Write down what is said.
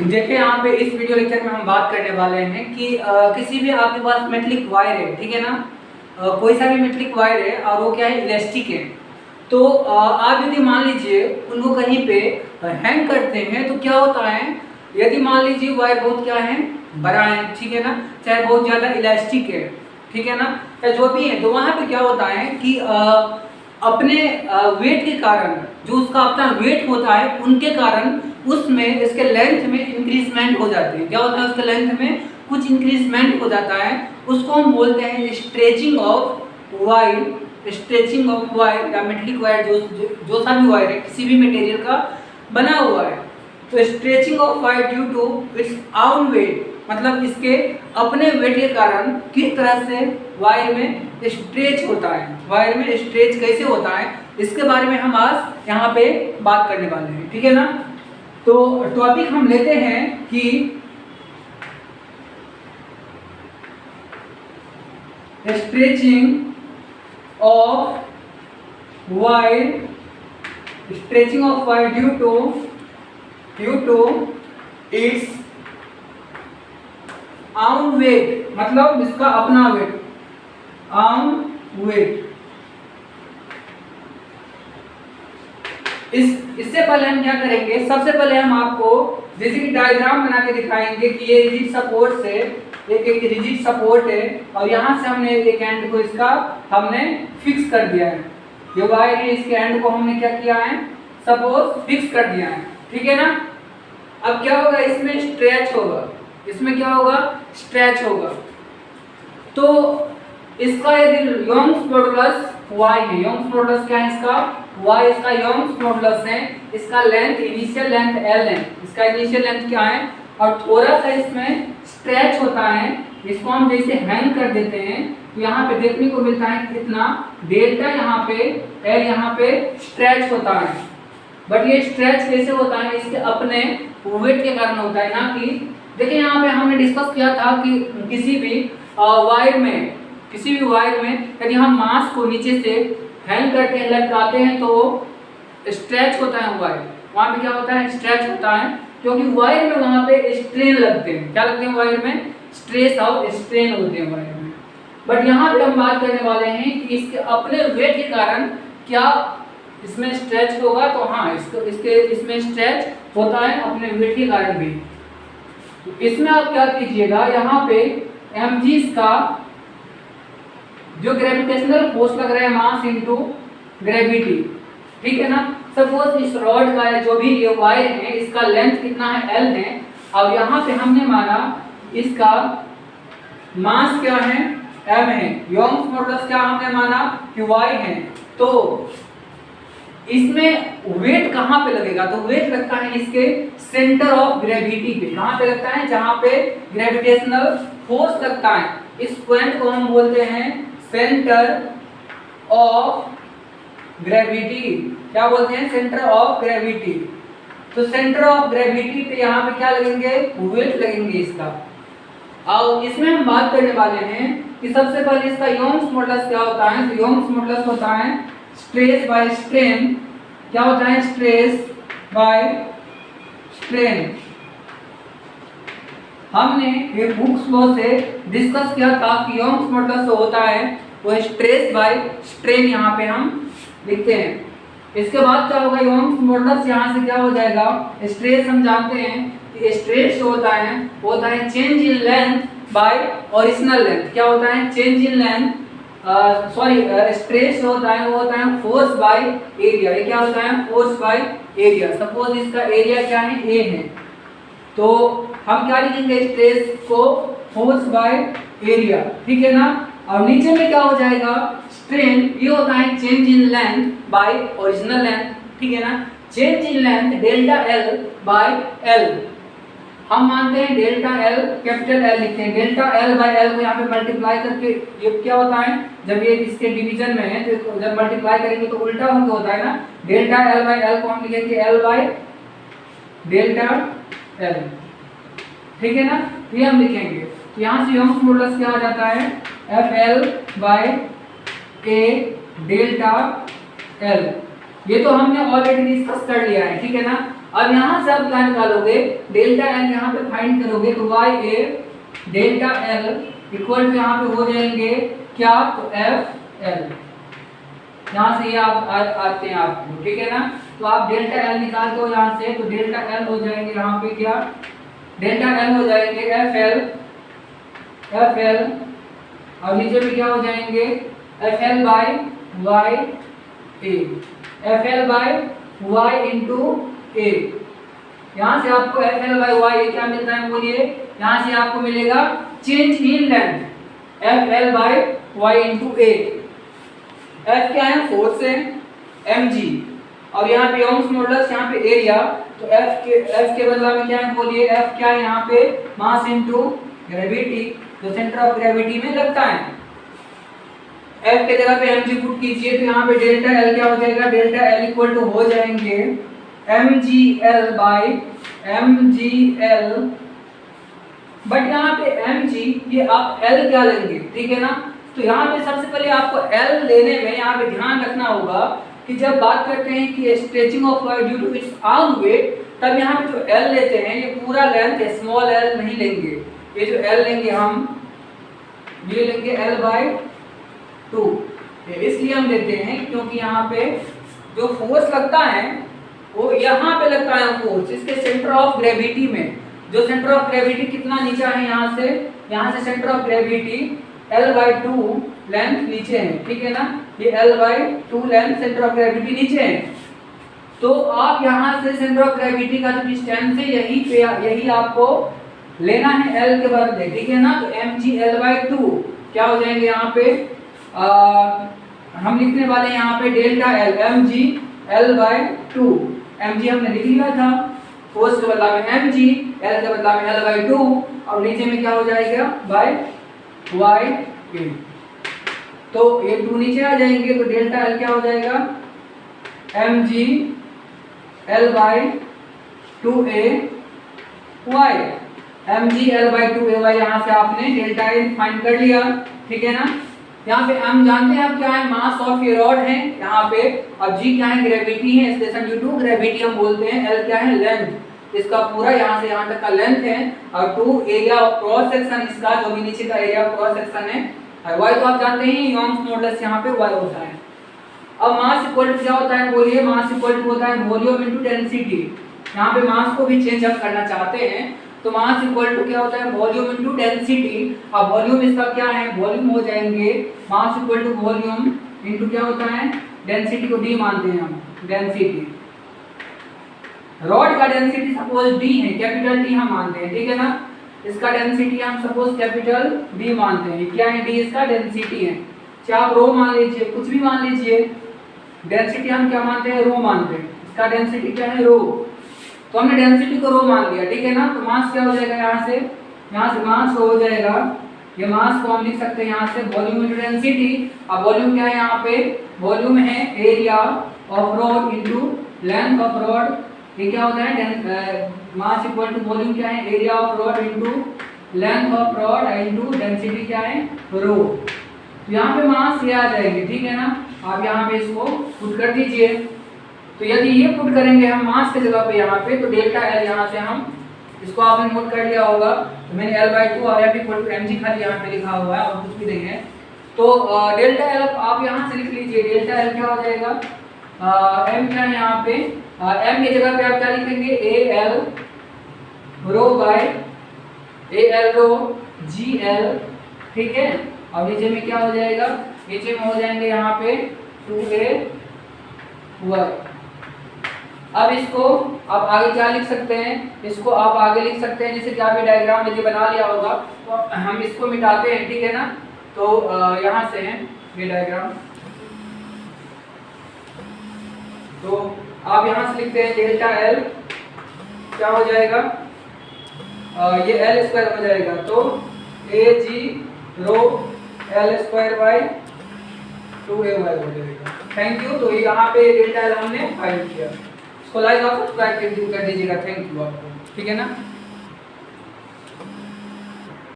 देखिए यहाँ पे इस वीडियो लेक्चर में हम बात करने वाले हैं कि किसी भी आपके पास मेटलिक वायर है, ठीक है ना। कोई सा भी मेटलिक वायर है और वो क्या है, इलास्टिक है। तो आप यदि मान लीजिए उनको कहीं पे हैंग करते हैं तो क्या होता है, यदि मान लीजिए वायर बहुत क्या है, बड़ा है, ठीक है ना, चाहे बहुत ज़्यादा इलास्टिक है, ठीक है ना, या जो भी है, तो वहाँ पे क्या होता है कि अपने वेट के कारण, जो उसका अपना वेट होता है उनके कारण उसमें इसके लेंथ में इंक्रीजमेंट हो जाती है। क्या होता है, उसके लेंथ में कुछ इंक्रीजमेंट हो जाता है, उसको हम बोलते हैं stretching of wire. Stretching of wire या मेटलिक वायर जो सा भी वायर है, किसी भी मटेरियल का बना हुआ है, तो stretching of wire due to its own weight, मतलब इसके अपने वेट के कारण किस तरह से वायर में स्ट्रेच होता है, वायर में स्ट्रेच कैसे होता है, इसके बारे में हम आज यहाँ पे बात करने वाले हैं, ठीक है ना। तो टॉपिक हम लेते हैं कि stretching of wire, stretching of wire due to its own weight, मतलब इसका अपना वेट, आउन वेट। इससे पहले हम क्या करेंगे, सबसे पहले हम आपको जैसे कि डायग्राम बना के दिखाएंगे कि ये रिजिड सपोर्ट से एक रिजिड सपोर्ट है और यहाँ से हमने एक एंड को इसका हमने फिक्स कर दिया है। ये वायर है, इसके एंड को हमने क्या किया है, सपोज फिक्स कर दिया है, ठीक है ना। अब क्या होगा, इसमें स्ट्रेच होगा, इसमें क्या होगा, स्ट्रेच होगा। तो इसका यदि योंग्स मॉडुलस y है, योंग्स मॉडुलस क्या है इसका, y इसका योंग्स मॉडुलस है, इसका लेंथ, इनिशियल लेंथ l है, इसका इनिशियल लेंथ क्या है, और थोड़ा सा इसमें स्ट्रेच होता है, इसको हम जैसे हैंग कर देते हैं तो यहाँ पे देखने को मिलता है कितना डेल्टा, यहाँ पे l, यहाँ पे स्ट्रेच होता है। बट ये स्ट्रेच कैसे होता है, इसके अपने वेट के कारण होता है, ना कि देखिए यहाँ पे हमने डिस्कस किया था कि किसी भी वायर में, किसी भी वायर में यदि हम मास को नीचे से हैंग करके लटकाते हैं तो स्ट्रेच होता है वायर, वहाँ पे क्या होता है, स्ट्रेच होता है, क्योंकि वायर में वहाँ पे स्ट्रेन लगते हैं। क्या लगते हैं वायर में, स्ट्रेस और स्ट्रेन होते हैं वायर में। बट यहाँ पे हम बात करने वाले हैं कि इसके अपने वेट के कारण क्या इसमें स्ट्रेच होगा, तो हाँ, इसमें स्ट्रेच होता है अपने वेट के कारण भी। तो इसमें आप क्या कीजिएगा, यहाँ पे mg का जो ग्रेविटेशनल फोर्स लग रहा है, मास इनटू ग्रेविटी, ठीक है ना। सपोज इस रॉड का जो भी ये वायर है, इसका लेंथ कितना है, l है, अब यहाँ पे हमने माना इसका मास क्या है, m है, योंग्स मॉडुलस क्या हमने माना कि y है, तो इसमें वेट कहाँ पे लगेगा, तो वेट लगता है इसके सेंटर ऑफ ग्रेविटी पे। कहाँ पे लगता है, जहाँ पे ग्रेविटेशनल फोर्स लगता है, इस पॉइंट को हम बोलते हैं सेंटर ऑफ ग्रेविटी। क्या बोलते हैं, सेंटर ऑफ ग्रेविटी। तो सेंटर ऑफ ग्रेविटी पे यहाँ पे क्या लगेंगे, वेट लगेंगे इसका। और इसमें हम बात करने वाले हैं कि सबसे पहले इसका योंग्स मॉडुलस क्या होता है, तो योंग्स मॉडुलस होता है स्ट्रेस बाय स्ट्रेन। क्या होता है, स्ट्रेस बाय स्ट्रेन। हमने ये बुक्स लॉ से डिस्कस किया था कि योंग्स मॉडुलस जो होता है वो स्ट्रेस बाय स्ट्रेन, यहाँ पे हम लिखते हैं। इसके बाद क्या होगा, योंग्स मॉडुलस यहाँ से क्या हो जाएगा, स्ट्रेस हम जानते हैं कि स्ट्रेस जो होता है change in length by original length. क्या होता है, चेंज इन लेंथ, स्ट्रेस होता है वो होता है फोर्स बाय एरिया। ये क्या होता है, फोर्स बाय एरिया। सपोज इसका एरिया क्या है, a है, तो हम क्या लिखेंगे, स्ट्रेस को फोर्स बाय एरिया, ठीक है ना। और नीचे में क्या हो जाएगा, स्ट्रेन, ये होता है change in length by original length, ठीक है ना। Change in length delta l by l, हम मानते हैं डेल्टा l, कैपिटल L लिखते हैं, डेल्टा l बाय l को यहाँ पे मल्टीप्लाई करके ये क्या होता है, जब ये इसके डिवीजन में है तो जब मल्टीप्लाई करेंगे तो उल्टा होकर होता है ना, डेल्टा l बाय l को हम लिखेंगे l बाय डेल्टा l, ठीक है ना। ये हम लिखेंगे, तो यहाँ से योंग्स मॉडुलस क्या आ जाता है, FL by A delta L, ये तो हमने ऑलरेडी डिस्कस कर लिया है, ठीक है ना। अब यहाँ से आप क्या निकालोगे, डेल्टा एल यहाँ पे फाइंड करोगे तो Y A delta L equal to यहाँ पे हो जाएंगे क्या, तो एफ एल। यहाँ से ये आप आते हैं आपको, ठीक है ना। तो आप डेल्टा एल निकालते हो यहाँ से, तो डेल्टा एल हो जाएंगे यहाँ पे क्या, डेल्टा एल हो जाएंगे एफ एल और नीचे में क्या हो जाएंगे F L by Y A, F L by Y into A. यहाँ से आपको एफ एल बाई वाई क्या मिलता है बोलिए, यहाँ से आपको मिलेगा change in length, F L by Y into A. F क्या है, फोर्स है, एम जी, और यहाँ पे ओम्स मॉडुलस, यहाँ पे एरिया, तो एफ के बदला में क्या है बोलिए, एफ क्या है यहाँ पे, मास इनटू ग्रेविटी, जो सेंटर ऑफ ग्रेविटी में लगता है। एफ के जगह पे एम जी पुट कीजिए, तो यहाँ पे डेल्टा एल क्या हो जाएगा, डेल्टा एल इक्वल टू हो जाएंगे M G L by M G L, but यहाँ पे एम जी ये आप एल क्या लेंगे, ठीक है ना। तो यहाँ पे सबसे पहले आपको एल लेने में यहाँ पे ध्यान रखना होगा कि जब बात करते हैं कि stretching of wire due to its arm weight, तब यहाँ पे जो एल लेते हैं ये पूरा लेंथ स्मॉल एल नहीं लेंगे, ये जो एल लेंगे हम ये लेंगे एल बाई 2। इसलिए हम लेते हैं क्योंकि यहाँ पे जो फोर्स लगता है वो यहाँ पे लगता है फोर्स इसके सेंटर ऑफ ग्रेविटी में, जो सेंटर ऑफ ग्रेविटी कितना नीचा है, यहाँ से centre of gravity L/2 length नीचे है, ठीक है ना। ये L/2 length centre of gravity नीचे है, तो आप यहाँ से सेंटर ऑफ ग्रेविटी का जो डिस्टेंस है यही आपको लेना है L के बदले, ठीक है ना। तो mg L/2 क्या हो जाएंगे यहाँ पे, हम लिखने वाले हैं यहाँ पे delta L, mg L/2, mg हमने लिख लिया था, फोर्स के बदला में mg, L के बदला में L/2, और नीचे में क्या हो जाएगा बाय वाई ए, तो ये 2 नीचे आ जाएंगे, तो डेल्टा एल क्या हो जाएगा mg L/2a y, mg L/2a y, यहाँ से आपने डेल्टा एल फाइंड कर लिया, ठीक है ना। यहाँ पे हम जानते हैं अब क्या है, मास ऑफ ये रॉड है यहाँ पे, और g क्या है, ग्रेविटी है, स्टेशन ड्यू टू ग्रेविटी हम बोलते हैं, l क्या है लेंथ, इसका पूरा यहाँ से यहाँ तक का लेंथ है, और 2 एरिया ऑफ क्रॉस सेक्शन इसका जो भी नीचे का एरिया ऑफ क्रॉस सेक्शन है, और y तो आप जानते हैं ओम्स मॉडुलस यहाँ पे y होता है। अब मास इक्वल टू क्या होता है बोलिए, मास इक्वल टू होता है वॉल्यूम इनटू डेंसिटी। यहाँ पे मास को भी चेंज अप करना चाहते हैं तो मास इक्वल टू क्या होता है वॉल्यूम इनटू डेंसिटी। अब वॉल्यूम इसका क्या है, वॉल्यूम हो जाएंगे mass equal to volume into क्या होता है डेंसिटी को d मानते हैं हम, डेंसिटी रॉड का डेंसिटी सपोज d है, कैपिटल D हम मानते हैं, ठीक है ना। इसका डेंसिटी हम सपोज कैपिटल D मानते हैं, क्या है d इसका डेंसिटी है, चाहे आप रो मान लीजिए, कुछ भी मान लीजिए, डेंसिटी हम क्या मानते हैं रो मानते हैं, इसका डेंसिटी क्या है रो, तो हमने डेंसिटी को रो मान लिया, ठीक है ना। तो मास क्या हो जाएगा, यहाँ से मास हो जाएगा, ये मास को हम लिख सकते हैं यहाँ से वॉल्यूम इनटू डेंसिटी। अब वॉल्यूम क्या है यहाँ पे, वॉल्यूम है area of rod into length of rod, ये क्या होता है मास इक्वल टू वॉल्यूम क्या है area of rod into length of rod into density क्या है रो। तो यहाँ पे मास ये आ जाएगी, ठीक है ना। आप यहाँ पे इसको पुट कर दीजिए, तो यदि ये पुट करेंगे हम मास के जगह पे यहाँ पे, तो डेल्टा एल यहाँ से हम इसको आपने नोट कर लिया होगा, तो मैंने L/2 और F इक्वल टू mg खाली यहाँ पे लिखा हुआ है और कुछ भी नहीं है। तो डेल्टा एल आप यहाँ से लिख लीजिए, डेल्टा एल क्या हो जाएगा, m क्या है यहाँ पे, m की जगह पे आप क्या लिखेंगे AL रो बाय AL रो GL, ठीक है। और नीचे में क्या हो जाएगा, नीचे में हो जाएंगे यहाँ पे 2AY। अब इसको आप आगे क्या लिख सकते हैं, इसको आप आगे लिख सकते हैं जैसे कि आपने डायग्राम में बना लिया होगा, तो हम इसको मिटाते हैं, ठीक है ना। तो यहाँ से है ये डायग्राम, तो आप यहाँ से लिखते हैं डेल्टा एल क्या हो जाएगा, ये एल स्क्वायर हो जाएगा, तो AG rho L square by 2AY हो जाएगा। Thank you. तो यहाँ पे डेल्टा एल हमने फाइंड किया, इसको लाइक और सब्सक्राइब कर दीजिएगा, थैंक यू आपको, ठीक है ना।